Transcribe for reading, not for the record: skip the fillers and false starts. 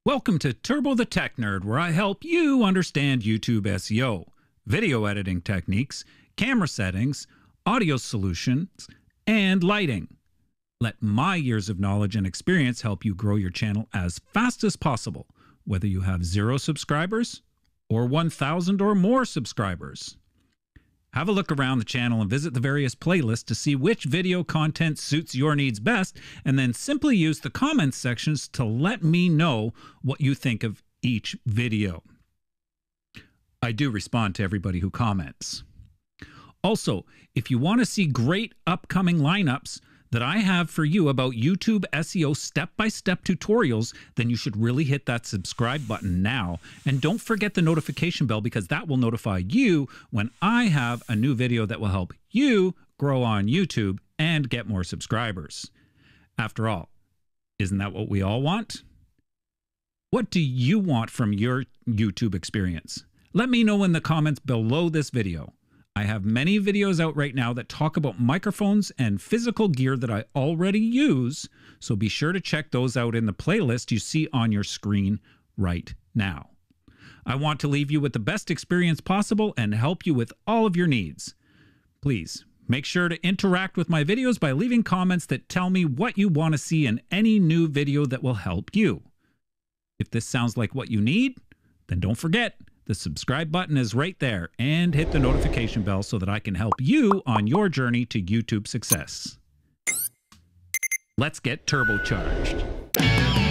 Welcome to Turbo the Tech Nerd, where I help you understand YouTube SEO, video editing techniques, camera settings, audio solutions, and lighting. Let my years of knowledge and experience help you grow your channel as fast as possible, whether you have 0 subscribers or 1,000 or more subscribers. Have a look around the channel and visit the various playlists to see which video content suits your needs best, and then simply use the comments sections to let me know what you think of each video. I do respond to everybody who comments. Also, if you want to see great upcoming lineups that I have for you about YouTube SEO step-by-step tutorials, then you should really hit that subscribe button now. And don't forget the notification bell, because that will notify you when I have a new video that will help you grow on YouTube and get more subscribers. After all, isn't that what we all want? What do you want from your YouTube experience? Let me know in the comments below this video. I have many videos out right now that talk about microphones and physical gear that I already use, so be sure to check those out in the playlist you see on your screen right now. I want to leave you with the best experience possible and help you with all of your needs. Please make sure to interact with my videos by leaving comments that tell me what you want to see in any new video that will help you. If this sounds like what you need, then don't forget, the subscribe button is right there, and hit the notification bell so that I can help you on your journey to YouTube success. Let's get turbocharged.